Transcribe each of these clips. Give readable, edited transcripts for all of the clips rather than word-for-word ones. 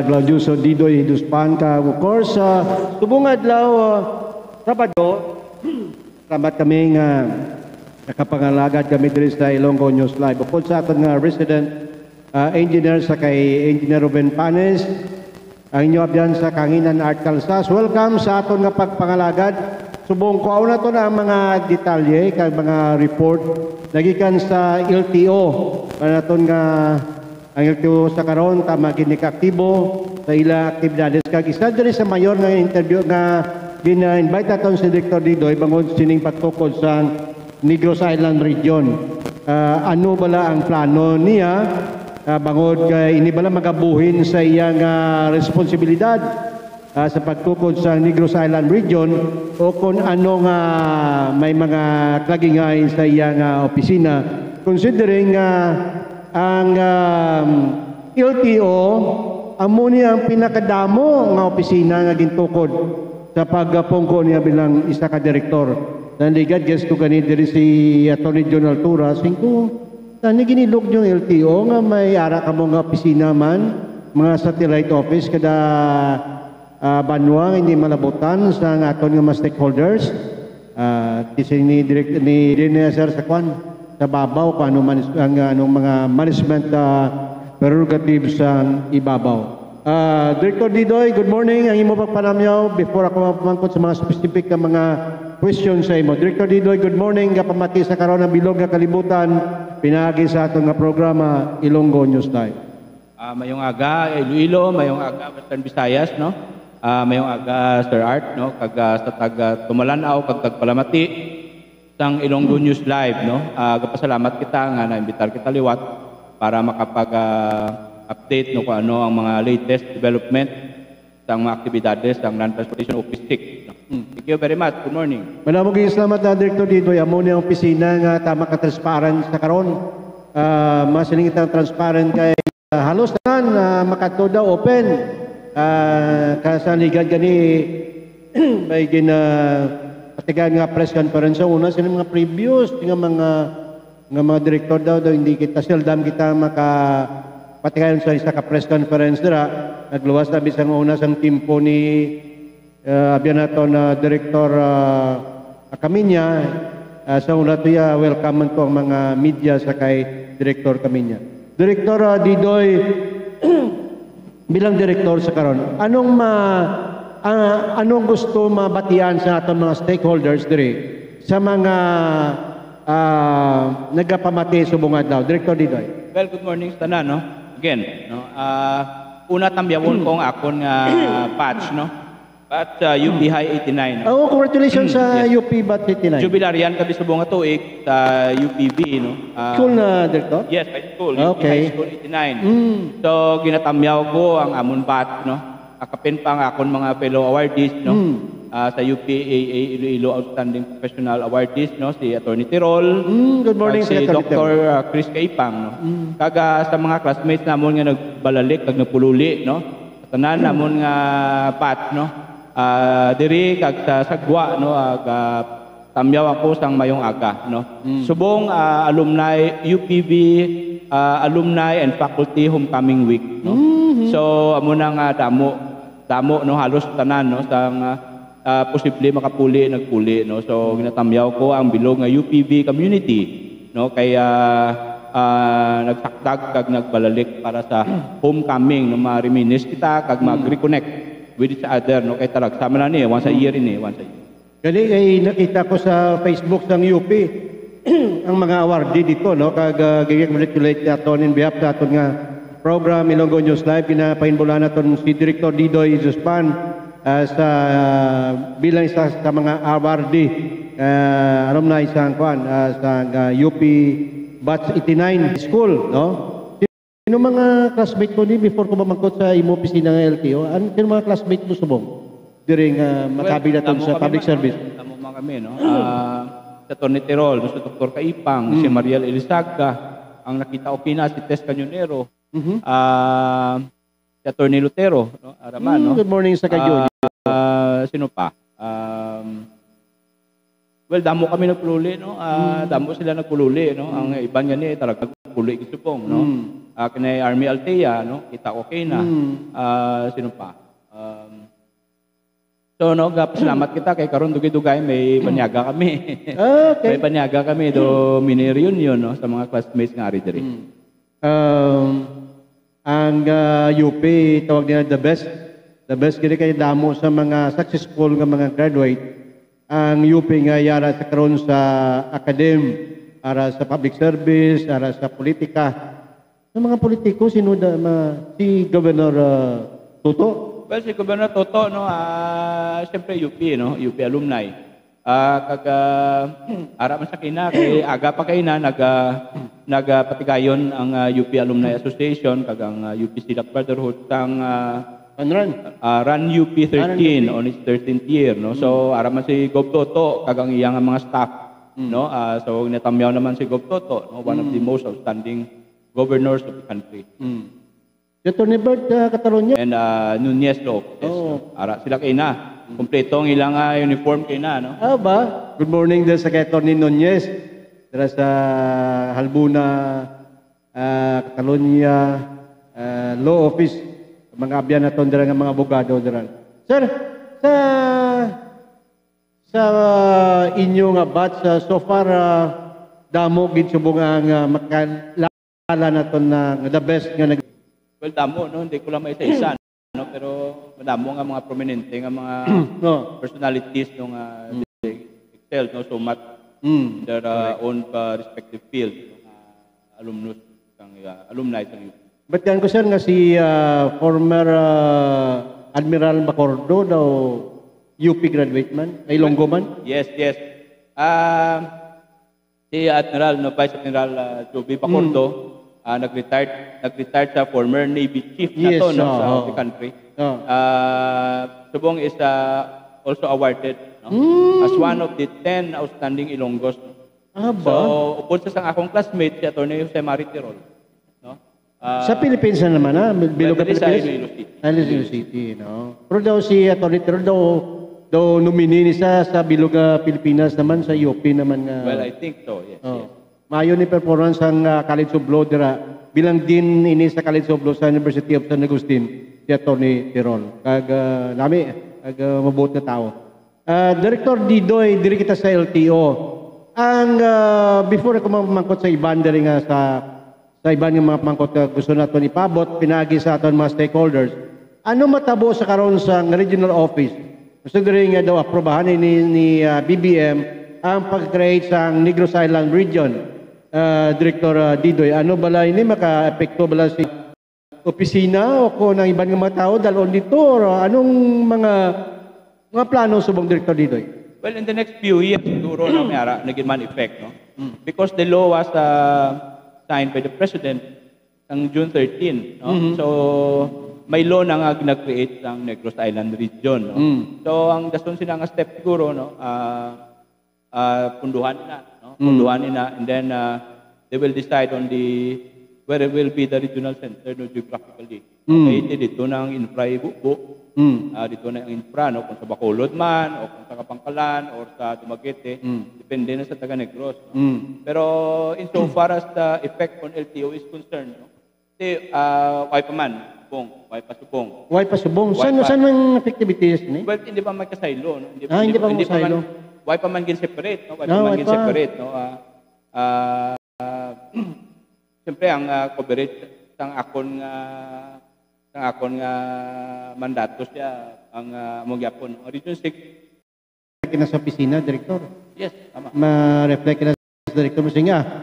Claudiuso Didoy Hiduspan ka. Of course, subong adlaw Sabado, salamat kami nga nakapangalagad kami diri sa Ilonggo News Live. Bukod sa aton nga resident engineer sa kay Engineer Ruben Panes, ang inyo abyan sa Kanginan Art Calzas. Welcome sa aton nga pagpangalagad. Subong ko na to na mga detalye kag mga report nagikan sa LTO. Para naton nga ang LTO sa karon tama gini kaaktibo sa ila aktibidades kag isa diri sa mayor nga interview nga gina-invite aton si Director Didoy bangod sining pagtukod sa Negros Island region. Ano bala ang plano niya bangod kay ini bala magabuhin sa iyang responsibilidad sa pagtukod sa Negros Island region o kung ano nga may mga klagingay sa iyang opisina considering ang LTO amo niya ang pinakadamo nga opisina nga gintukod sa pagpungko niya bilang isa ka direktor. Nandigad guest ko gani diri si Attorney General Tura singko tani ginilog yung LTO nga may ara ka mo nga opisina man mga satellite office kada banwa hindi malabutan sa aton nga mga stakeholders kasi ni sir sa kwan sa babaw kung ano man ang anong mga management prerogatives sa ibabaw. Director Didoy, good morning. Ang imo pagpanamyaw before ako mapamangkot sa mga specific na mga questions sa imo. Director Didoy, good morning. Kapamati sa karon ng bilog nga kalibutan pinagi sa aton nga programa Ilonggo News Live. Mayong aga Iloilo, mayong aga Western Visayas, no? Mayong aga Sir Art, no? Kag sa taga Tumalanaw kag tagpalamati sang Ilonggo News Live, no? Gapasalamat kita nga naimbitar kita liwat para makapag-update no kung ano ang mga latest development sang mga aktibidades sang Land Transportation Office TIC. No? Thank you very much. Good morning. Maraming salamat na Director Didoy. Amo ni ang opisina nga tama ka transparent sa karon. Masiling itang transparent kay halos tanan makadto daw open. Kasaligan gani may patigan nga press conference una sila mga previous nga mga direktor daw hindi kita seldom kita patigan sa isa ka press conference dira nagluwas na bisang una sang timpo ni abyan nato na direktor Kaminya sa una to ya welcome man ko ang mga media sa kay direktor Kaminya. Direktor Didoy bilang direktor sa karon anong gusto mabatian sa aton mga stakeholders diri sa mga nagapamati subong adlaw. Director Didoy. Well, good morning sa tanan, no? Again, no? Una tambyawon ko ang akon nga patch, no? But UP High 89. No? Oh, congratulations sa UP Bat 89. Jubilarian kami subong nga tuig sa UPB, no? School na, Director? Yes, high school. Okay. High school 89. So ginatamyaw ko ang amon bat, no? Akapin pa ang akon mga fellow awardees, no? Sa UPAA Iloilo Outstanding Professional Awardees, no? Si Attorney Tirol. Good morning, si Dr. Chris Kaipang, no? Kaga sa mga classmates namon nga nagbalalik kag nagpululi, no? Tanan namon nga pat, no? Diri kag sa sagwa, no? Tamyaw ako sang mayong aga, no? Subong alumni UPB alumni and faculty homecoming week, no? So amo na nga damo no halos tanan no sang posible makapuli nagpuli, no? So ginatamyaw ko ang bilog nga UPB community, no? Kaya nagsakdag kag nagbalalik para sa homecoming no ma-reminisce kita kag mag-reconnect with each other, no? Kay talag sama na ni once a year once a year. Kani ay nakita ko sa Facebook ng UP ang mga awardee dito, no? Kag congratulate aton in behalf sa aton nga program Ilonggo News Live pinapahinbulan naton si Director Didoy Hiduspan sa bilang isa sa mga awardee alumni sa UP Batch 89 School, no? Sino mga classmate mo ni before ko mamangkot sa imo opisina ng LTO? Sino mga classmate mo subong during makabilaton sa public service? Tamo mga kami, no? Sa Attorney Tirol, si Dr. Kaipang, si Mariel Elizaga, ang nakita ko na si Tess Canyonero, si Attorney Lutero, no? Araman, no? Good morning sa kayo. Sino pa? Well, damo kami nagpululi, no? Damo sila nagpululi, no? Ang iban nga ni talaga nagpululi isupong, no? Kinay Army Altea, no? Kita okay na. Sino pa? So, no, salamat kita kay karon dugay-dugay may panyaga kami. Okay. May panyaga kami do mini reunion, no, sa mga classmates nga ari diri. Ang UP tawag nila the best. The best gini kay damo sa mga successful nga mga graduate. Ang UP nga yara sa karon sa academe, ara sa public service, ara sa politika. Sa mga politiko sino si Governor Toto. Well, si Governor Toto, no, siyempre UP, no, UP alumni. Ara man sa kina, kay aga pa kay na, nagpatigayon ang UP Alumni Association, kag ang UP Silak Brotherhood, tang Run UP 13 on its 13th year, no. So, ara man si Gov Toto, kag ang iyang mga staff, no. So, natamyaw naman si Gov Toto, no, one of the most outstanding governors of the country. Tony Bert Catalonia. And Nunez Law. Oh. Ara sila kay na. Kompleto ang ilang uniform kay na, no? Ba? Good morning din sa kay Tony Nunez. Dara sa Halbuna, Catalonia, Law Office. Mga abyan na ton dira nga mga abogado dira. Sir, sa inyo nga batch so far damo gid subong ang makalala na ton na the best nga well, damo, no? Hindi ko lang may isa-isa, no? Pero madamo nga mga prominente nga mga personalities no nga excel, no? So much their own respective field, alumnus, alumni sa UP. But yan ko sir nga si former Admiral Bacordo daw UP graduate man, ay Ilonggo man? Yes. Si Admiral, no, Vice Admiral Joby Bacordo, nag-retired sa former Navy Chief na to, no, sa the country. Subong is also awarded, no, as one of the 10 outstanding Ilonggos. No? So, upod sa akong classmate, si Atty. Jose Mari Tirol. No? Sa Pilipinas na naman, Bilog Pilipinas? Sa Iloilo City. Iloilo City, no? Pero daw si Atty. Tirol daw nominee sa Bilog Pilipinas naman, sa UP naman. Well, I think so, yes. Yes. Mayo ni performance ang College of Law dira bilang dean ini sa College of Law sa University of San Agustin si Atty. Tirol. Kag mabuot na tao. Director Didoy, diri kita sa LTO. Ang before ako mamangkot sa iban diri nga sa iban nga mga pamangkot gusto naton ipabot pinagi sa aton mga stakeholders. Ano matabo sa karon sa regional office? Gusto diri nga daw aprobahan ni BBM ang pag-create sa Negros Island region. Director Didoy, ano bala ini maka-epekto bala si opisina o ko ng ibang mga tao dalon dito or anong mga plano subong Director Didoy? Well, in the next few years siguro no mayara naging man effect, no, because the law was signed by the President ang June 13, no. So may law na nga nag-create ng Negros Island region, no. So ang dason sila nga step siguro, no, punduhan na, no? Punduhan na, and then they will decide on where it will be the regional center, no, geographically. Okay, dito na ang infra ibubo, dito na ang infra, no, kung sa Bacolod man, o kung sa Kapangkalan, o sa Dumaguete, depende na sa Taga-Negros. No? Pero in so far as the effect on LTO is concerned, no, kasi why pa man, subong. Why pa subong? Saan ang activities ni? Well, hindi pa magkasaylo, no? Hindi pa magkasaylo. Why pa man gin separate, no? Why pa man gin separate, no? Siyempre ang coverage sang akon nga mandato siya ang among gyapon. Region 6 kina sa opisina, Director. Yes, tama. Ma-reflect na sa Director mo singa.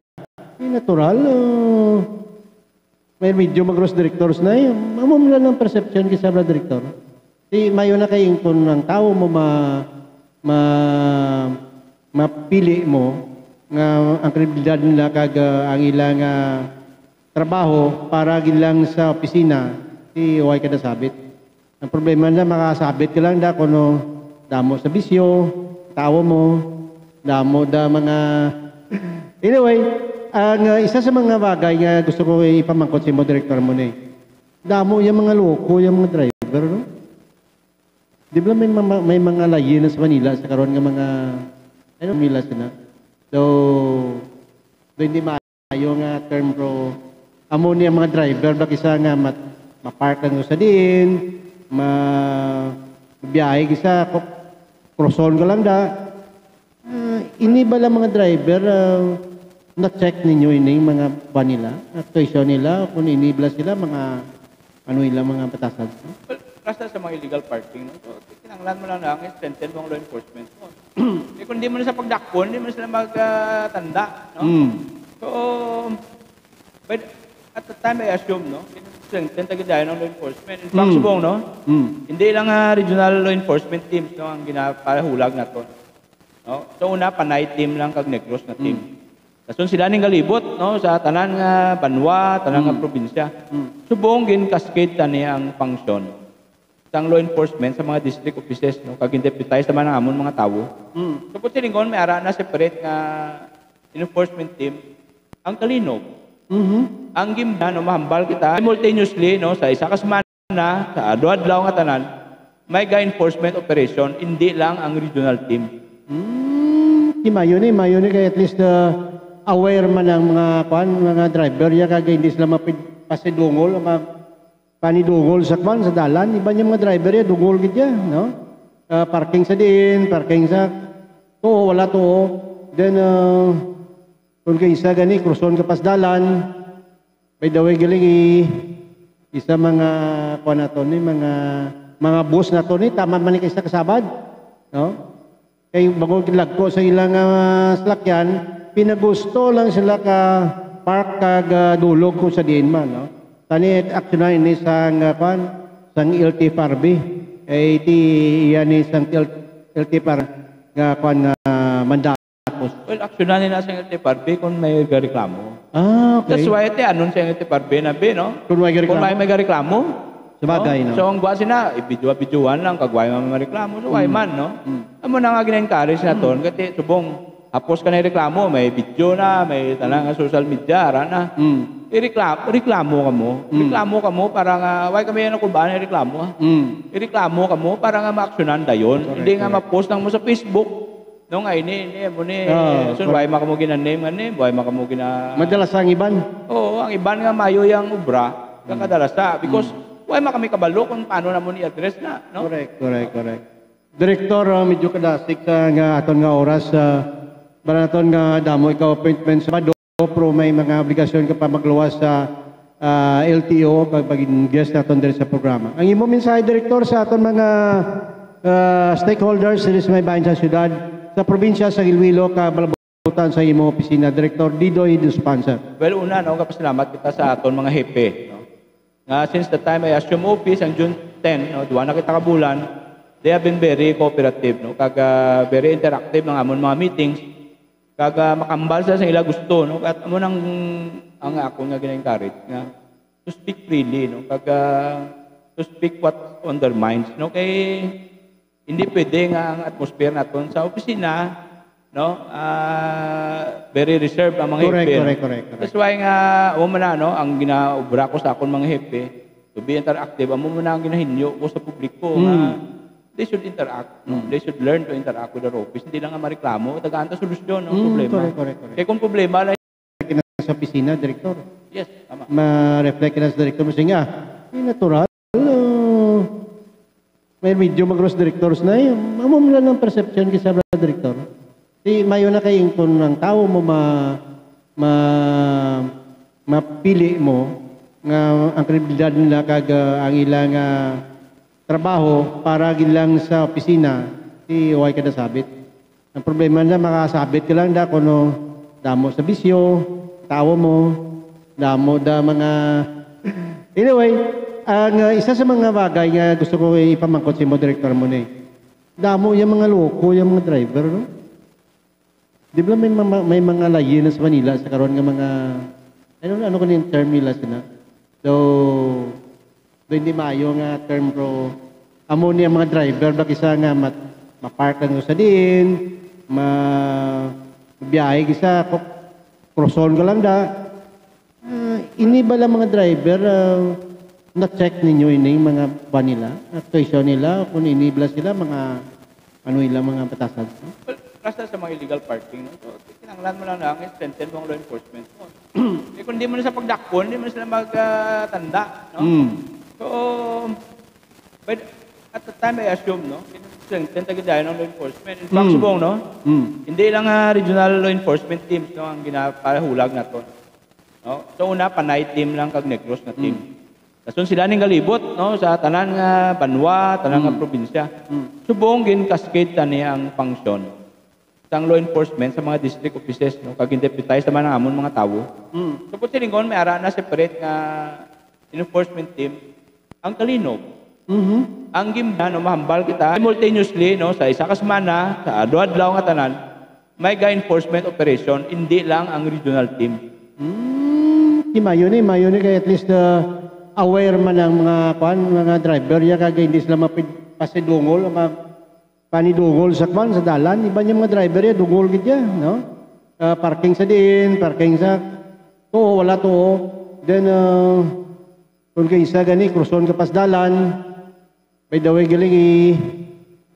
Natural. May medyo mag-cross directors na yun. Mamum lang ng perception kay sabla Director. Di mayo na kayong kung ang tao mo mapili mo nga ang kredibilidad nila kag ang ilang trabaho para gilang sa opisina si huwag ka nasabit. Ang problema na makasabit ka lang da kuno damo sa bisyo, tao mo, damo da mga anyway, ang isa sa mga bagay nga gusto ko ipamangkot si mo director mo ni. Damo yung mga loko, yung mga driver, no? Di ba may mga layi na sa Manila sa karon nga mga Manila sila. So hindi maayo nga term pro amo niya mga driver ba kisa nga mapark lang sa din, biyahe kisa croson ka lang da. Ini ba lang mga driver na-check ninyo ini mga nila, actuation nila, kung inibla sila mga ano ilang mga batasan. Well, basta sa mga illegal parking, no? So, kinanglan mo lang strengthen mo ang law enforcement mo. Kung hindi mo na sa pagdakpon, hindi mo na sila magtanda, no? So, but at the time, I assume, no? Strengthen tagidayan ng law enforcement. In fact, subong, no? Hindi lang regional law enforcement teams, no, ang ginapahulag na to. No? So, una, Panay team lang kag Negros na team. Kasun sila ning galibot, no, sa tanan nga banwa, tanan nga probinsya. Subong gin cascade tani ang function sang law enforcement sa mga district offices, no, kag deputize naman ang amon mga tawo. So pud silingon may ara na separate nga enforcement team ang kalinog. Ang gimna no mahambal kita simultaneously, no, sa isa ka semana sa adlaw nga tanan may enforcement operation, hindi lang ang regional team. Mayo ni kaya at least aware man ang mga driver ya kagay hindi sila pasidungol panidungol sa sa dalan. Iba niya mga driver ya dungol gid ya, no? Parking sa din, parking sa wala to. Then kung kay isa gani croson ka pas dalan, by the way galing isa mga na to ni mga bus na to ni tama man ni kaysa kasabad, no? Kay bago lagko sa ilang salakyan, pinagusto lang sila ka park kag dulog ko sa diin man, no? Tani aksyon ini sang sang LTFRB ay ti yani sang LTFR nga mandatos. Well, aksyon na nila sa LTFRB kung may reklamo. Okay. That's why ito anon sa LTFRB na no? Kung may reklamo. Sabagay, no? So ang buwan sina ibidwa-bidyoan lang kagway man reklamo so why man, no? Amo na nga gina-encourage na ton kasi subong hapos ka na reklamo, may video na, may tanang social media, ara na. Reklamo ka mo. Reklamo ka mo para nga, why kami yan ako ba na reklamo? Reklamo ka mo para nga ma-actionan dayon. Hindi nga ma-post lang mo sa Facebook. No nga, ini, so why makamo gina-name nga name, why makamo gina... Madalas ang iban? Oo, ang iban nga mayo yung ubra, kakadalasa. Because, why makami kabalo kung paano na mo ni-address na, no? Correct. Director, medyo kadasik nga aton nga oras, baraton nga damo ikaw appointment sa Pro may mga obligasyon ka pa magluwas sa LTO pag guest naton diri sa programa. Ang imo mensahe direktor sa aton mga stakeholders diri sa may bahin sa syudad sa probinsya sa Iloilo ka balabutan sa imo opisina Director Didoy Sponsor. Well, una no, kapasalamat kita sa aton mga hepe, no. Nga since the time I assume office ang June 10, no, duwa na kita ka bulan, they have been very cooperative, no, kag very interactive ng amon mga meetings. Kaga makambal sa ila gusto, no, at amo nang ang ako nga gina-encourage nga to speak freely, no, kaga to speak what on their minds, no, kay hindi pwede nga ang atmosphere naton sa opisina, no, very reserved ang mga hepe. Correct. That's why nga amo man no, ang ginaubra ko sa akon mga hepe to be interactive, amo man ang ginahinyo ko sa publiko nga they should interact. No? They should learn to interact with their office. Hindi lang nga mareklamo. Tagaan ta solusyon ng problema. Correct. Kaya kung problema lang... Sa opisina, Director. Yes, tama. Ma-reflect na sa Director mo siya natural. May medyo mag-cross directors na yun. Mamumula ng perception kisa Director. Di mayo na kayong kung ng tao mo mapili mo nga ang kredibilidad nila kag ang ilang trabaho para gilang sa opisina si huwag ka na sabit. Ang problema na makasabit ka lang da kuno damo sa bisyo, tawo mo, damo da mga... Anyway, ang isa sa mga bagay nga gusto ko ipamangkot si mo, Director mo na damo yung mga loko, yung mga driver, no? Di ba may mga layi na sa Manila sa karon nga mga... Ano ko yung term nila sila? So, hindi maayo nga term pro amo niya mga driver ba kisa nga mapark lang sa din, biyahe kisa croson ka lang da. Ini ba lang mga driver na-check ninyo ini mga nila, actuation nila kung inibla sila mga ano ilang mga batasan? Well, basta sa mga illegal parking, no? So, kinanglan mo lang strengthen mo ang law enforcement mo. kung hindi mo na sa pagdakpon, hindi mo na sila magtanda, no? So, but at the time I assume, no, tentagadayan ng law enforcement. In fact, subong, no? Hindi lang regional law enforcement teams, no, ang ginapahulag nato. No? So, una, Panay team lang kag Negros na team. Kasun sila ning galibot, no, sa tanan nga banwa, tanan nga probinsya. Subong gin cascade tani ang function sang law enforcement sa mga district offices, no, kag deputize naman ang amon mga tawo. So kung silingon may ara na separate nga enforcement team ang Kalinog. Ang gimba, no, mahambal kita simultaneously, no, sa isa ka semana, sa adlaw nga tanan, may enforcement operation, hindi lang ang regional team. Mayo ni kaya at least aware man ang mga driver ya kagay hindi sila pasidungol panidungol sa sa dalan. Iba niya mga driver ya dungol gid ya, no? Parking sa diin, parking sa wala to. Then kung kay isa gani kruson ka pas dalan, by the way giling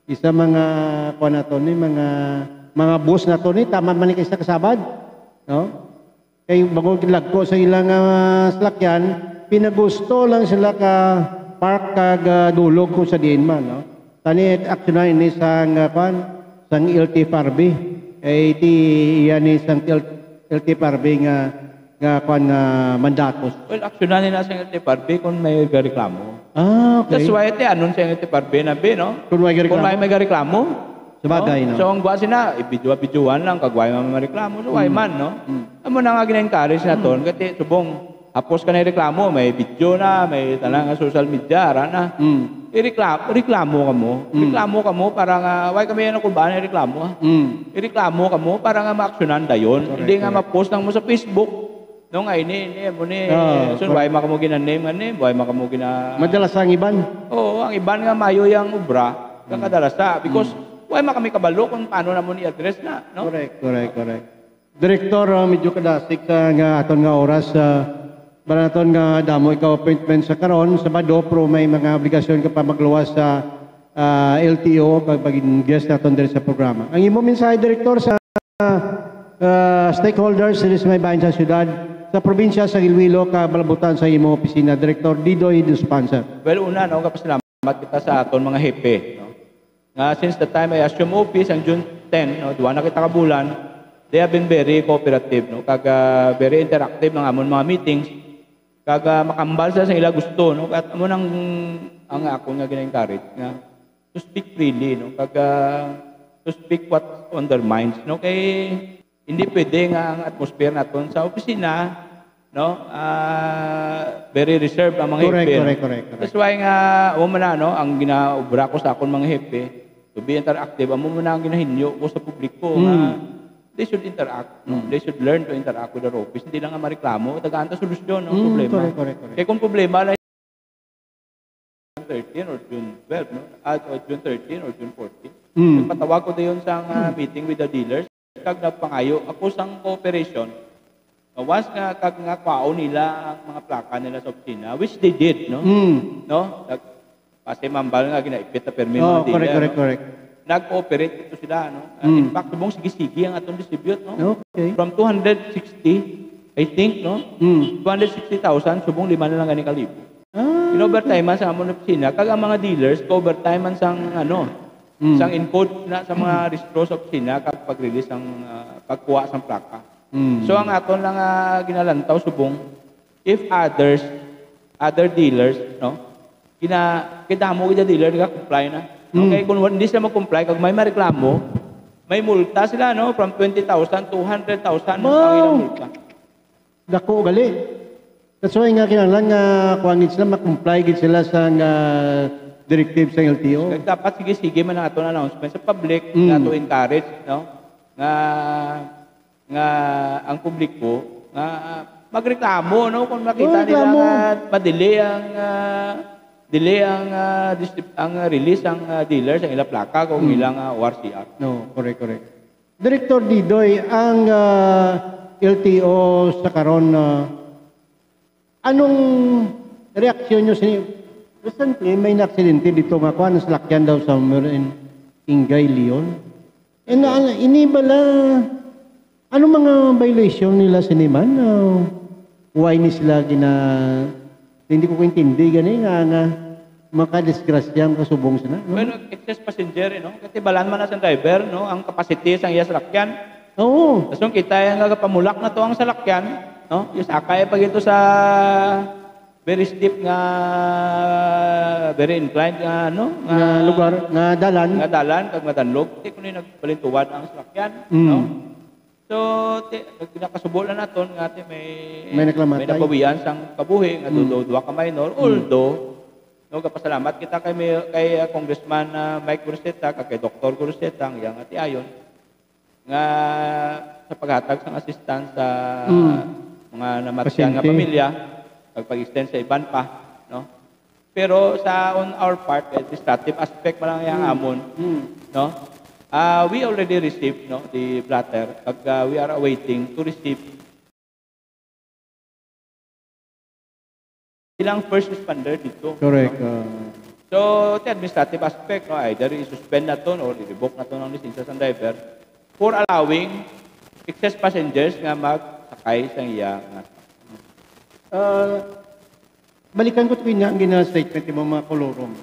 isa mga kuan nato ni mga bus nato ni tama man ni kay sa kasabad, no? Kay bago lagko sa ilang salakyan, pinagusto lang sila ka park kag dulog ko sa diin man, no? Tani aksyon ini sang sang LTFRB ay ti yani sang LTFRB nga mandatos. Well, aksyonan nila sa LTFRB kung may reklamo. Okay. That's why ito anon sa LTFRB na no? Kung may reklamo. Sabagay, no? So ang buwan sina ibidwa-bidyoan lang kagway man reklamo so why man, no? Amo na nga gina-encourage na ton kasi subong hapos ka na reklamo, may video na, may talang social media, na. Reklamo ka mo. Reklamo ka mo para nga, why kami yan ako ba na reklamo? Reklamo ka mo para nga ma-aksyonan dayon. Hindi nga ma-post lang mo sa Facebook. No nga, ini, mo ni. So, why maka mo gina-name nga ni? Why maka mo gina... Madalas ang iban? Oo, ang iban nga mayo yung ubra. Kang kadalasa. Because, why maka may kabalo kung paano na mo ni-address na, no? Correct. Director, medyo kadasik nga aton nga oras banaton nga damo ikaw appointment sa karon sa Bado pro may mga obligasyon ka pa magluwas sa LTO pag guest naton diri sa programa. Ang imo mensahe director sa stakeholders diri sa may bahin sa syudad sa probinsya sa Iloilo kabalabutan sa imo opisina Director Didoy Sponsor. Well, una no kapasalamat kita sa aton mga hepe, no. Nga since the time I assume office ang June 10, no, duwa na kita ka bulan, they have been very cooperative, no, kag very interactive ng amon mga meetings. Kaga makambal sa ila gusto, no? At amo nang ang ako nga gina-encourage nga to speak freely, no? Kaga to speak what's on their minds, no? Kay hindi pwede nga ang atmosphere naton sa opisina, no? Very reserved ang mga hepe. Correct. That's why nga amo man na, no? Ang ginaobra ko sa akon mga hepe to be interactive, amo man ang ginahinyo ko sa publiko nga they should interact. No? They should learn to interact with their office. Hindi lang nga mareklamo. Tagaan ta solusyon ng problema. Correct. Kaya kung problema lang June 13 or June 12, no? Or June 13 or June 14. Patawag ko dayon sa meeting with the dealers. Kag nagpangayo, ako sang cooperation. Once nga kag nga kwao nila ang mga plaka nila sa opisina, which they did, no? No? Kasi mambal nga ginaipit na permit ng dealer. Correct. Nag-cooperate ito sila, no? In fact, subong sige-sige ang atong distribute, no? Okay. From 260, I think, no? 260,000, subong 5 na lang gani kalibo. In-overtime man sa amon opisina, kag ang mga dealers, overtime man sang, sang encode na sa mga registro sa opisina, kag pag-release ang pagkuha sang plaka. So, ang aton lang ginalantaw, subong, if other dealers, no? Kidamo kita dealer, comply na. Okay, kung hindi sila mag-comply, kag may mareklamo, may multa sila, no? From 20,000 to 100,000 ang ilang multa. Dako gali. That's why nga kinahanglan nga kuangit sila mag-comply gid sila sa directive sa LTO. Kaya dapat sige man ang aton announcement sa public na to encourage, no? Nga ang publiko nga magreklamo, no? Kung makita nila nga delay ang release ang dealers ang ilang plaka kung ilang ORCR. No, correct. Director Didoy, ang LTO sa karon anong reaksyon nyo sa recently may na-aksidente dito nga kuan sa lakyan daw sa Ingay Leon. Ini bala ano mga violation nila siniman? why ni sila hindi ko intindi gani nga makadisgrasya ang kasubong sila. No? Well, excess passenger, no? Kasi balaan man na sa driver, no? Ang capacity sang iya salakyan. Oo. Tapos kita yung pamulak na to ang salakyan, no? Yung sakay pag ito sa very steep nga, very inclined nga, no? Nga lugar, nga dalan. Nga dalan, kag madanlog. Di ko na nagbalintuwad ang salakyan, no? So, nakasubo na naton nga may naklamatay. may nabawian sang kabuhi nga duwa ka minor. Although, no, kapasalamat kita kay Congressman Mike Gurseta, kay Dr. Gurseta, ang iyang ati ayon nga sa paghatag sang assistance sa mga namatyan nga pamilya, pag-extend sa iban pa, no? Pero on our part, administrative aspect man lang yang amon, no? We already received, no, the platter. We are awaiting to receive ilang first responder dito. Correct. No? So, the administrative aspect, no, either i-suspend na to or i-revoke na to ng lisensya sa driver for allowing excess passengers nga magsakay sa iya. Balikan ko ito ang gina-statement mo mga kolorom.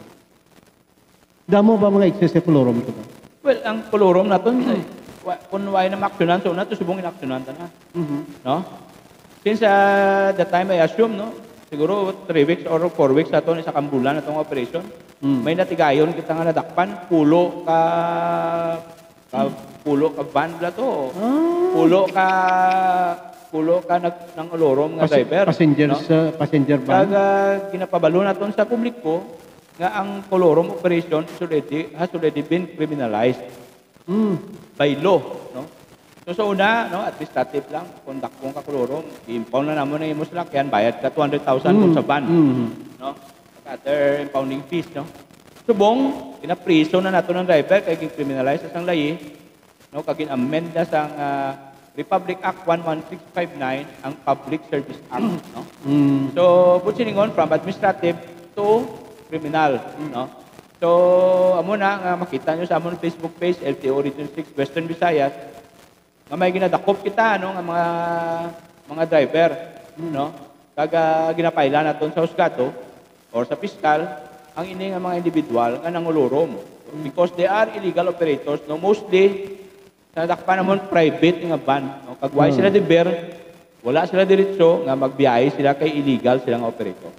Damo ba mga excess sa kolorom ito ba? Well, ang kolorom na to, kung why na maksyonan, so na to subong inaksyonan ta na. No? Since the time I assume, no, siguro 3 weeks or 4 weeks na to sa kambulan na itong operation, may natigayon kita nga nadakpan, pulo ka van na to. Pulo ka ng olorom nga driver. Passenger van. Kaga ginapabalo na to sa publiko, nga ang kolorom operation has already been criminalized by law, no? So sa una, no, administrative lang, kung dakpong ka kolorom, i-impound na naman ng imos lakyan, bayad ka 200,000 kung sa ban, no? Other impounding fees, no? Subong, kinapriso na nato ng driver, kaya criminalize sa sang layi, no, kagin amend na sang Republic Act 11659 ang Public Service Act, no? So, putsining on from administrative to criminal, no? So, amo na nga makita nyo sa amon Facebook page LTO Region 6 Western Visayas nga may ginadakop kita, no, nga mga driver, no? Kaga ginapaila naton sa husgado or sa piskal ang ini nga mga individual nga nangulurom because they are illegal operators, no? Mostly nadakpan namon private nga van, no? Kagway sila diber, wala sila diretso nga magbiyahe sila kay illegal sila nga operator.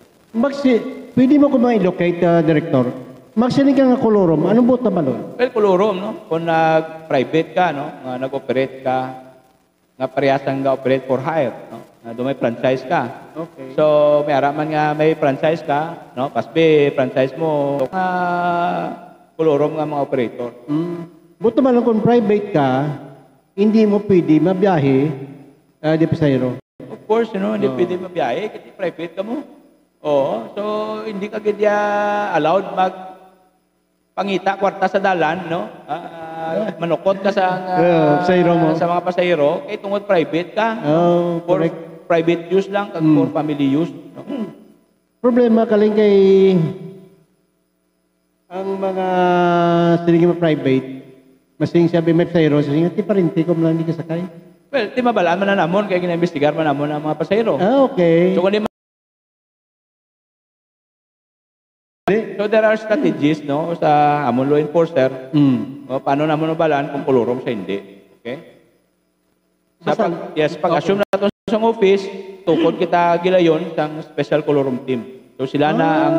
Pwede mo ko ma-locate, Director? Magsinig ka nga kolorom, anong buta ba nun? Well, kolorom, no? Kung nag-private ka, no? Nga nag-operate ka, nga parehasang ga-operate for hire, no? Nga may franchise ka. Okay. So, may araman nga may franchise ka, no? Pasbe, franchise mo, kolorom nga mga operator. Buta ba lang kung private ka, hindi mo pwede mabiyahe di pasayro? Of course, you know, hindi pwede mabiyahe, kasi private ka mo. Oo, so hindi ka gidya allowed pangita kwarta sa dalan, no? Manukot ka sa mga pasahero, kay tungod private ka. For private use lang, kag for family use. No? Problema kaling kay ang mga siningi private, masing sabi may pasahero, siningi ti parinti ko lang hindi kasakay. Well, ti mabalaan man na namon, kaya ginaimbestigar man namon ang mga pasahero. Okay. So, so there are strategies, no, sa amon law enforcer. O, paano naman nabalaan kung kolorom sa hindi. Okay? Pag-assume na ito sa office, tukod kita gilayon sa special kolorom team. So sila na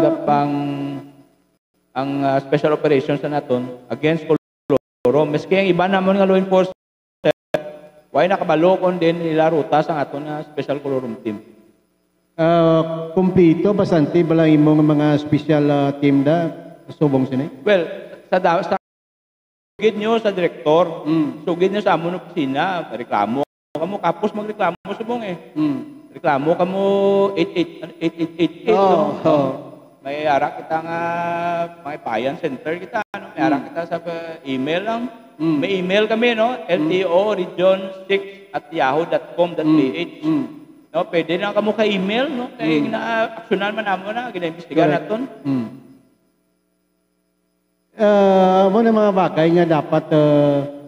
ang special operations na naton against kolorom. Maski ang iba naman nga law enforcer, why nakabalo kon din nila ruta sa aton na special kolorom team. Kumpleto, basanti, balang imong mga special team da, subong sini? Well, sa sugid nyo sa direktor, sugid nyo sa amon opisina, reklamo kamo, kapos magreklamo subong reklamo kamo 8888, may ara kita nga, may payan center kita, no? May ara kita sa email lang, may email kami, no? LTO region 6@yahoo.com.ph. No, pwede na kamo ka email, no? Kaya gina-aksyonan man namo na, gina-imbestigahan naton. Mo na mga bagay nga dapat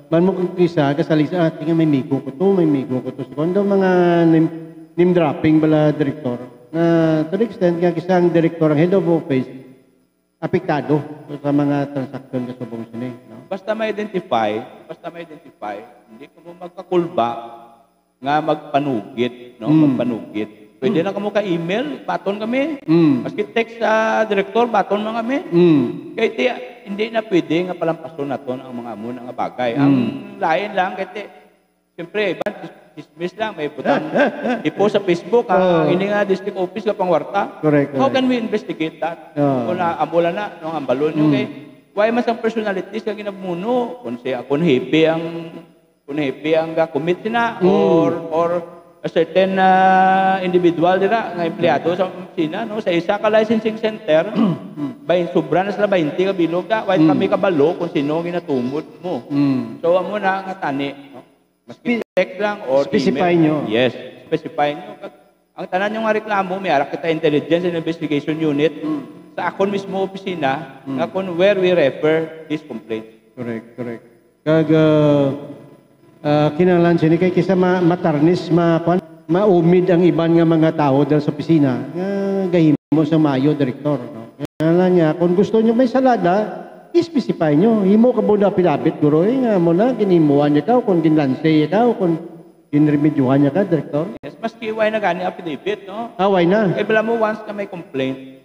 man mo kung isa kasalisa tingin may migo ko to, may migo ko to. Kundo mga name dropping bala direktor. Na to the extent nga isang direktor ang head of office apektado sa mga transaksyon sa subong sini, no? Basta ma-identify, hindi ka mo magkakulba nga magpanugit, no? Magpanugit. Pwede na kamo ka-email, baton kami. Maski text sa direktor, baton mo kami. Kaya hindi na pwede nga palampason naton ang mga amon nga bagay. Ang lain lang, kaya siyempre, dismiss lang, may butang i-post sa Facebook, hindi nga district office ka pangwarta. Correct. How can we investigate that? Kung naambulan na, no, ang balon nyo, kay why mas ang personalities ka ginabuno? Kung happy ang commit na, or a certain individual dira nga empleyado sa opisina, no, sa isa ka licensing center, sobra na sila 20 ka bilog ka, why kami kabalo kung sino ginatumod mo. So amo na nga tani, no? Maski text lang or specify email. nyo. Yes, specify nyo. Ang tanan yung nga reklamo, may arak kita Intelligence and Investigation Unit sa akon mismo opisina, nga kung where we refer this complaint. Correct. Kag kinahanglan sini kay kisa matarnis maumid ang iban nga mga tao dahil sa opisina nga gahimo sa mayo direktor, no? Kinahanglan niya kung gusto niyo may salada, i-specify nyo. Himo ka buda pilabit guro nga mo na ginimuan niya ka kung ginlansay ka kung ginremedyohan niya ka direktor. Yes, maski why na gani affidavit, no? Why na? Kaya bala mo once na may complaint,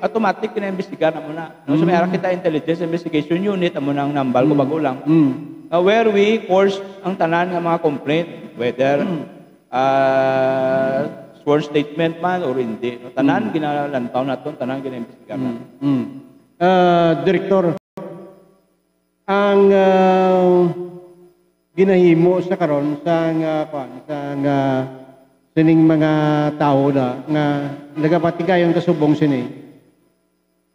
automatic kina-imbestigar na muna. No? So may arak kita Intelligence Investigation Unit, amo nang nambal ko bago lang. Where we course ang tanan nga mga complaint, whether sworn statement man or hindi. No? Tanan ginalantaw naton, tanan gina-imbestigar naton. Direktor, ang ginahimo sa karon sa sining mga tao na nga nagapatigayon kasubong sini.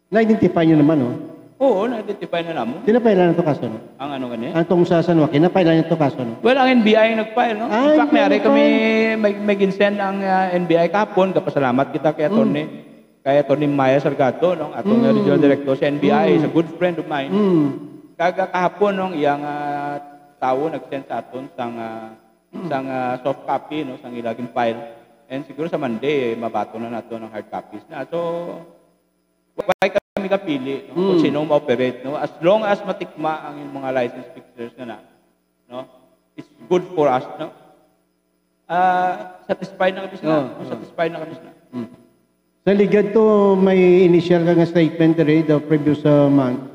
Na-identify niyo naman, no? Oo, na-identify na namo. Tinapailan ito kaso, no? Ang ano ganyan? Ang tong sa San Joaquin, napailan ito kaso, no? Well, ang NBI ang nag-file, no? In fact, may ginsend ang NBI kahapon. Kapasalamat kita kay Atty. Maya Sargado, no? Atong Regional Director sa NBI, is a good friend of mine. Kahapon, no, iyang tao nag-send sa aton sang soft copy, no, sang ilaging file. And siguro sa Monday, mabato na nato ng hard copies na. So, why kami kapili, no? Kung sino ma-operate, no? As long as matikma ang mga license fixers na, no? It's good for us, no? Satisfied na kami sila. Satisfied na kami sila. Sa ligad to, may initial ka nga statement dere the previous month.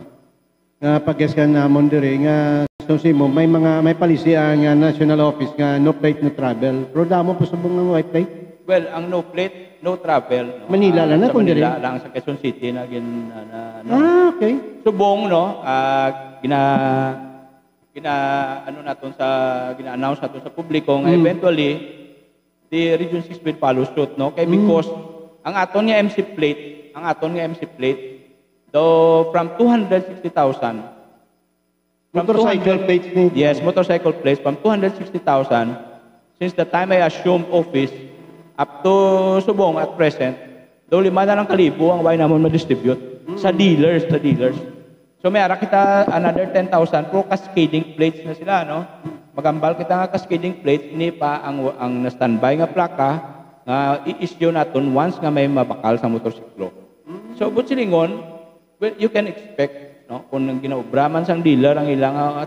Nga pag-guess ka namon dere nga so mo may policy ang national office nga no plate no travel. Pero damo po subong ng white plate. Well, ang no plate, no travel. No? Manila lang na kung dire. Manila lang sa Quezon City na okay. Subong, no? Gina-announce naton sa publiko nga eventually the Region 6 will follow suit, no? Kaya because ang aton nga MC plate though from 260,000 motorcycle plates ni. Yes, motorcycle plates from 260,000 since the time I assumed office up to subong at present, daw 5,000 ang why namon ma-distribute sa dealers. So may ara kita another 10,000 pro cascading plates na sila, no? Magambal kita nga cascading plates ni pa ang na-standby nga plaka nga i-issue naton once nga may mabakal sa motorsiklo. So but silingon, well, you can expect, no, kung ginaubraman sang dealer ang ilang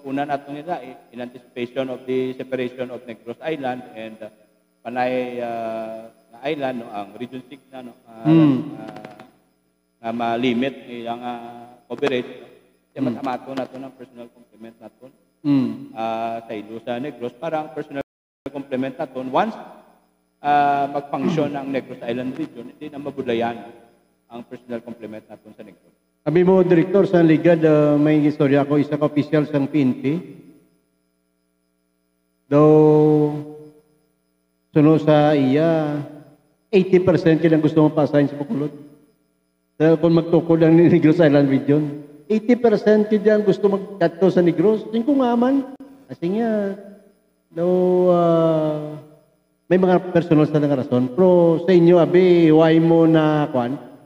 una nato nila in anticipation of the separation of Negros Island and Panay Island, no, ang Region 6 na, no, ma-limit ilang coverage, no. Kaya matamato nato ng personal complement nato sa ilo sa Negros para ang personal complement nato once mag-function ang Negros Island region, hindi na mabulayan ang personal complement nato sa Negros. Sabi mo, Direktor, sa ligad, may istorya ako, isa ka official sa PNP. Though, sunod sa iya, 80% kailang gusto mo pasahin sa Bacolod. So, kung magtukod ang Negros Island region, 80% kailang gusto magkato sa Negros. Tingin ko nga man. Kasi nga, though, may mga personal sa nga rason. Pero sa inyo, abi, why mo na,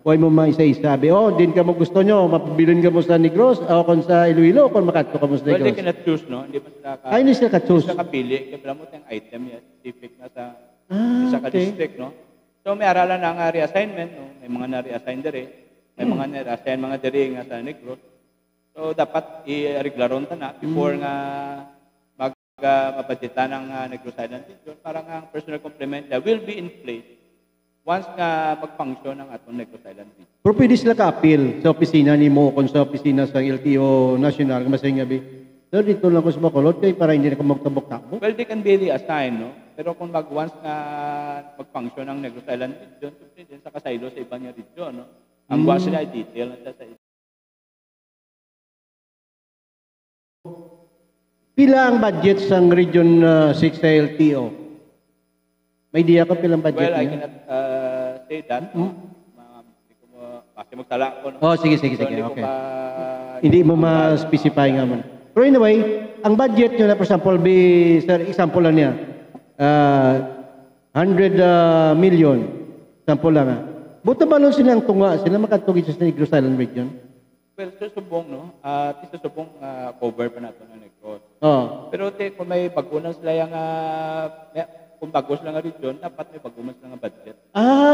Huwag mo maisa-isa. Sabi, din ka mo gusto nyo, mapabilin ka mo sa Negros, o kung sa Iloilo, kung makato ka mo sa Well, they Negros. cannot choose, no? Hindi pa sila Hindi sila ka-choose. Hindi sila kapili. Kaya mo tayong item yan, specific na sa isa ka Okay. district, no? So may aralan ng reassignment, no? May mga na-reassign dire, may mga na-reassign mga dire nga sa Negros. So dapat i-reglaron ta na before nga mabudgetan ng Negros Island Region para nga ang personal complement will be in place once nga mag-function ang atong Negros Island Region. Pero pwede sila ka-appeal sa opisina ni mo, kung sa opisina sa LTO National, masayang gabi. So dito lang ko sa Bacolod, kaya para hindi na ko magtabok-tabok. Well, they can be reassigned, no? Pero kung once nga mag-function ang Negros Island Region, din sa kasaylo sa ibang region, no? Ang buwan sila ay detail na sa Pila ang budget sa Region 6 sa LTO? May idea ka pilang budget Well, I niya? cannot say that. No? Hindi ko kasi magtala ko. No? Sige. So, hindi ko Okay. pa- Hindi mo ma-specify nga man. Pero anyway, ang budget nyo na, for example, sir, example lang niya, 100 million, example lang Buta ba nun silang tunga, sila makatugid sa Negros Island Region? Well, susubong, no? Susubong cover pa natin ang Negros. Pero kung may bagunan sila yung, kung bago sila nga region, dapat may bagunan sila nga budget.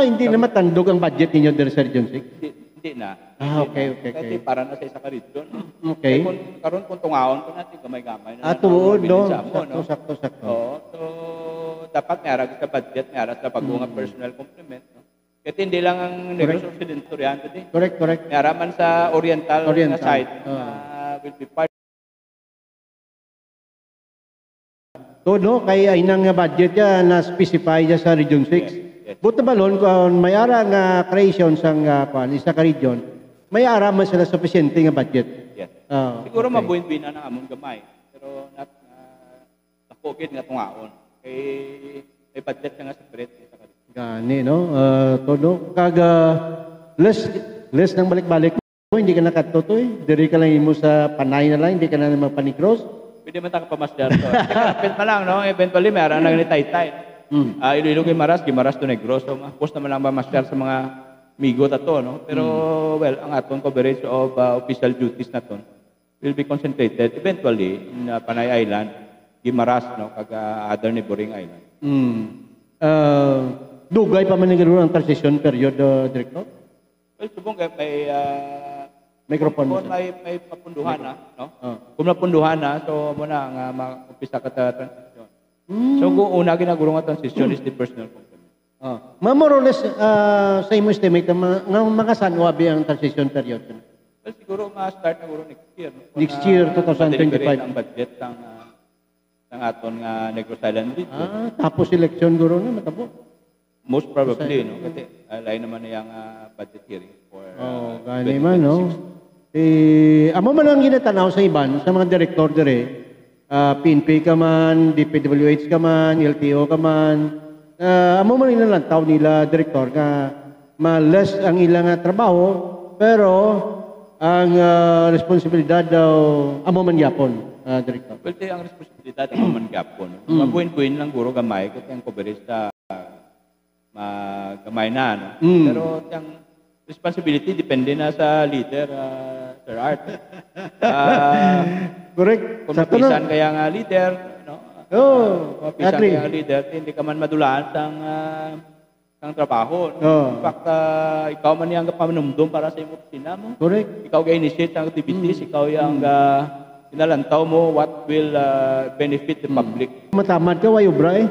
Hindi na matandog ang budget ninyo dito sa Region 6? Hindi na. Okay. Kasi para na sa isa ka region. Okay. Kung karon kung tungaon ko natin, gamay-gamay na. Tuod, no? No? Sakto. Oo. So, dapat may arag sa budget, may arag sa bagunga personal complement. No? Kasi hindi lang ang Negros Occidental yan. Correct. May araman sa Oriental na side will be part. No? Kaya inang budget niya na-specify niya sa Region 6. Yes. Buta ba nun, kung may ara nga creation sa isa ka region, may ara man sila sufficiente nga budget. Yes. Siguro okay. mabuhin-buhin na ng among gamay. Pero nakukid nga tungaon. May budget nga separate. Gani, no? Todo. Less ng balik-balik mo, hindi ka nakatutoy. Diri ka lang mo sa panay na lang, hindi ka na magpanigros. Pwede man tayo pamasyal to. Kapit pa lang, no? Eventually, may arang nang nitay-tay. Iloilo Gimaras to Negros. So, post naman lang mamasyal sa mga migo to, no? Pero, well, ang atong coverage of official duties na to will be concentrated eventually in Panay Island, Gimaras, no? Other neighboring island. Dugay pa man ang transition period, Director? Well, subong may Microphone mo, kung sir. may papunduhan na, no? Kung napunduhan na, so muna nga mag-umpisa ka sa transition. So kung una ginaguro nga transition is the personal complement. More or less, sa imo estimate, mga saan wabi ang transition period? Well, siguro ma-start na siguro next year. No? Next year, 2025. Ang budget ng aton nga Negros Island region. Tapos election guro na, matabo. Most probably, no? Kasi alay naman na yung budget hearing for gani man, no? Amo man ang ginatanaw sa iban, sa mga direktor dire, PNP ka man, DPWH ka man, LTO ka man, amo man inalantaw nila, direktor, nga ma-less ang ilang trabaho, pero ang responsibilidad daw, amo man yapon, direktor. Well, ang responsibilidad ang man gapon. No? Mabuhin-buhin lang guro gamay kasi ang coverage sa gamay na. No? Pero ang responsibility depende na sa leader, Sir Art. Correct. Kung mapisan kaya nga leader, no? Mapisan agree. kaya nga leader, hindi ka man madulaan sang trabaho. No? In fact, ikaw man yung pamanumdum para sa iyong opisina mo. Correct. Ikaw ga-initiate ang activities, ikaw yung inalantaw mo what will benefit the public. Matamad ka, way ubra eh.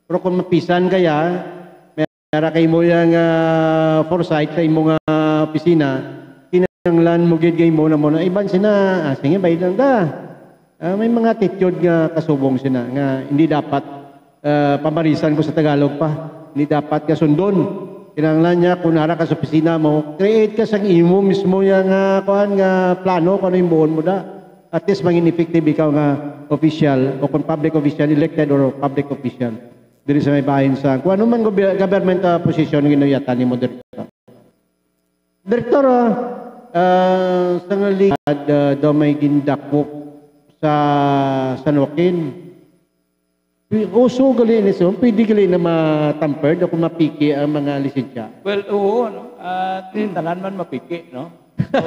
Pero kung mapisan kaya, mayara kay mo yung foresight sa imong opisina, kinanglan mo gid mo na mo na iban sina, sige bayad lang da. May mga attitude nga kasubong sina nga hindi dapat pamarisan ko sa Tagalog pa. Hindi dapat ka sundon. Kinanglan niya kung nara ka sa opisina mo, create ka sang imo mismo yung kuan nga plano kung ano yung buon mo da. At least maging effective ikaw nga official o kung public official, elected or public official. Diri sa may bahin sa kung ano man government position ginuyatan ni mo, Director. Director, sa ngaligad daw may gindakop sa San Joaquin. Uso gali ni so, pwede gali na matampered o kung mapiki ang mga lisensya. Well, oo, no? At tanan man mapiki, no? So,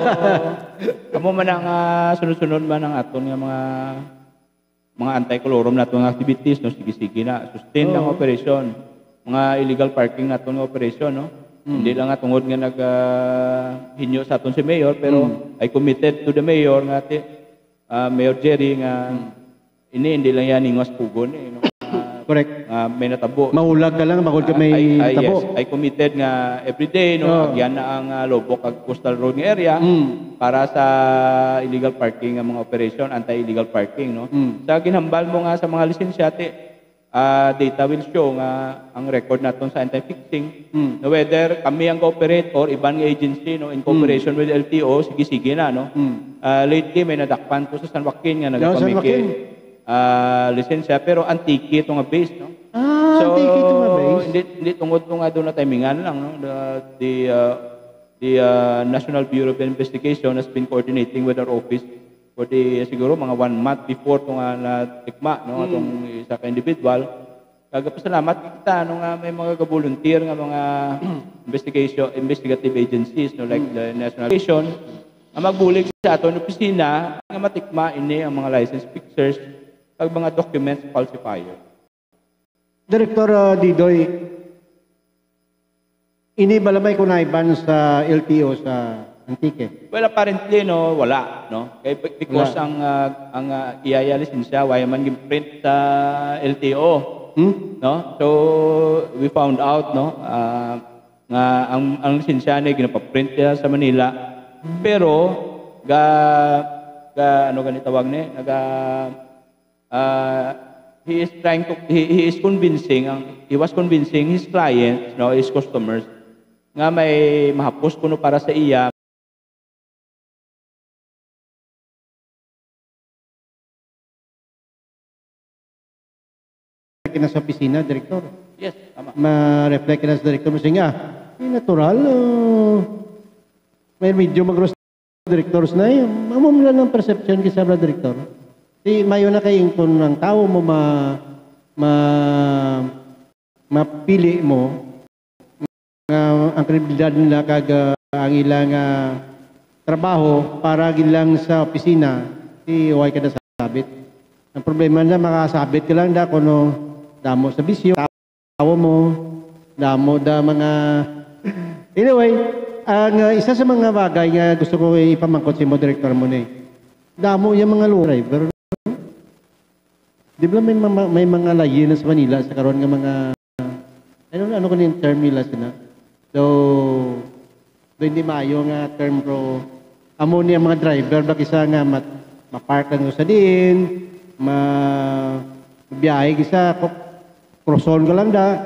kamo man ang sunod-sunod man ang aton nga mga anti-colorum naton nga activities, no? Sige-sige na. Sustain ang operation. Mga illegal parking naton nga operation, no? Hindi lang nga tungod nga hinyo sa aton si Mayor, pero I committed to the Mayor nga Mayor Jerry nga hindi lang yan ingwas pugon, no? Correct. May natabo. Mahulag ka lang, bakod ka may tabo. Yes, I committed nga everyday, no? Agyan na ang Lobok ag Coastal Road nga area para sa illegal parking nga mga operation, anti-illegal parking, no? Sa ginhambal mo nga sa mga lisensyate, data will show nga ang record naton sa anti-fixing, no, whether kami ang cooperate or ibang agency, no, in cooperation with LTO, sige-sige na, no? Lately, may nadakpan ko sa San Joaquin nga nagpamiki lisensya, pero antiki ito nga base, no? Antiki ito nga base. Hindi tungod ko nga doon na timingan lang, no? The National Bureau of Investigation has been coordinating with our office for siguro mga 1 month before ito nga natikma, no? Itong isa ka individual. Pasalamat kita, no, nga may mga volunteer nga mga investigative agencies, no, like the National Education, ang magbulig sa aton opisina nga matikma ini ang mga license fixers ag mga documents falsifier. Director Didoy, ini ba lamay kunaiban sa LTO sa Antique? Well, apparently, no, wala, no? Because wala. ang IAIA lisensya, why man print sa LTO, no? So, we found out, no, nga ang lisensya ni ginapaprint niya sa Manila, pero ano ganito tawag ni, he was convincing his clients, no, his customers, nga may mahapos kuno para sa iya na sa opisina, Director. Yes, tama. Ma-reflect na sa Director mo siya natural. May medyo magros directors na yun. Mamumula ng perception kisa sa Director. Di mayo na kay ington ng tao mo mapili mo ang kredibilidad nila kag ang ilang trabaho para gilang sa opisina si huwag ka na sabit. Ang problema na makasabit ka lang da kuno damo sa bisyo, tao mo, damo da mga anyway, ang isa sa mga bagay nga gusto ko ipamangkot si mo director mo ni. Damo yung mga low driver. Di ba may mga layi na sa Manila sa karon nga mga ano ko yung term nila sina. So hindi maayo nga term pro amo niya mga driver ba kisa nga mapark lang sa din, biyahe kisa croson ka lang da.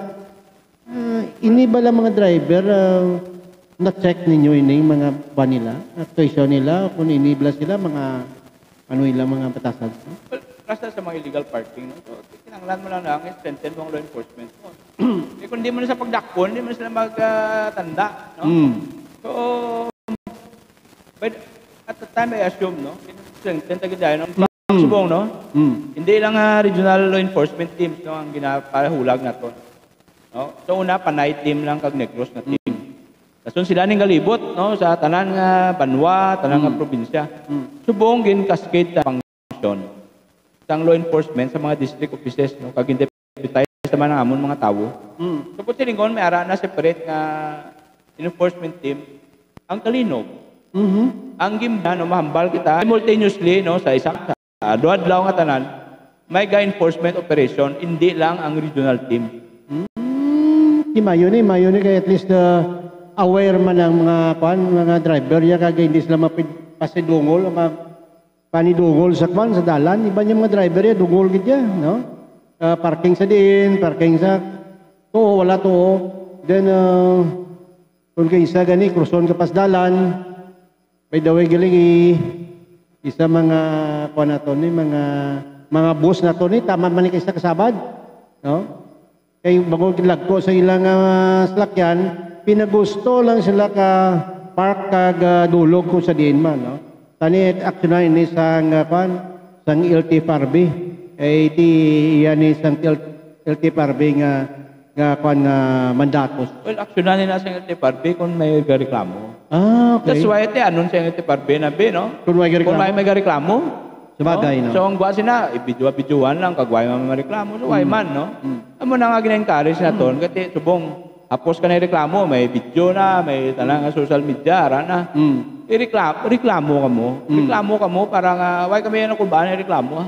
Ini ba lang mga driver na-check ninyo ini mga panila, actuation nila kung inibla sila mga ano ilang mga batasan. Well, kasi sa mga illegal parking, no? So, kinanglan mo lang strengthen mo ang law enforcement mo. Kung hindi mo na sa pagdakpon, hindi mo na sila magtanda, no? So, but at the time I assume, no? Strengthen tagad dahil ng subong, no? Hindi lang regional law enforcement teams, no, ang ginapahulag na to. No? So, una, panay team lang kag Negros na team. Kasun sila ning galibot, no, sa tanan nga banwa, tanan nga probinsya. Subong gin cascade ta function sang law enforcement sa mga district offices, no, kag deputize sa mga amon mga tawo. So pud silingon may ara na separate nga enforcement team ang kalinog. Ang gimba, no, mahambal kita simultaneously, no, sa isa adlaw nga tanan may enforcement operation, hindi lang ang regional team. Mayo ni kay at least aware man ang mga driver ya kag hindi sila pasidungol panidungol sa sa dalan. Iba niya mga driver ya dungol gid ya, no? Parking sa din, parking sa wala to. Then kung kay isa gani croson ka pas dalan, by the way galing isa mga na to ni mga bus na to ni tama man ni kay isa kasabad, no? Kay bago kilagko sa ilang salakyan, pinagusto lang sila ka park kag dulog ko sa diin man, no? Tani action na ini sang sang LTFRB. iti iyan ni San LT Parbe nga kwan nga mandatos. Well, aksyonan na sa LT Parbe kung may reklamo. Okay. That's why iti anon sa LT Parbe na be, no? Kung may Kung reklamo. may reklamo. Sabagay, no? So, ang guwa sina, ibidyo-bidyoan lang, kagway mga reklamo. So, why man, no? Amo na nga gina-encourage na ton, kasi subong, hapos ka na reklamo, may video na, may talang social media, na. Reklamo ka mo. Reklamo ka mo para nga, why kami yan kung ba na reklamo, ha?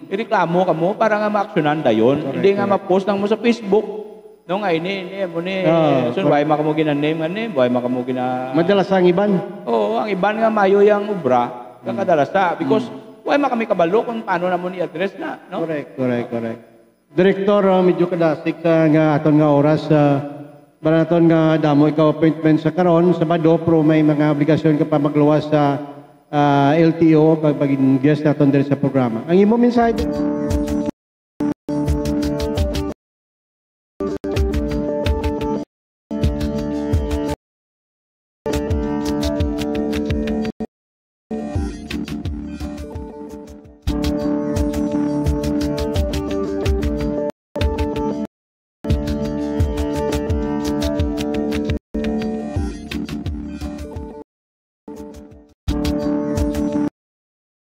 Ireklamo ka mo para nga ma-actionan dayon. Hindi nga ma-post lang mo sa Facebook. No nga, ini, mo ni, so, why makamu gina-name, why makamu gina... Madalas ang iban. Oo, ang iban nga mayo yung ubra, kakadalas na. Because, why makami kabalo kung paano na mo ni-address na, no? Correct. Direktor, medyo kadasik nga aton nga oras. Para naton nga damo ikaw appointment sa karon Sabado, pero may mga obligasyon ka pa magluwas sa LTO pag guest naton din sa programa. Ang imo mensahe?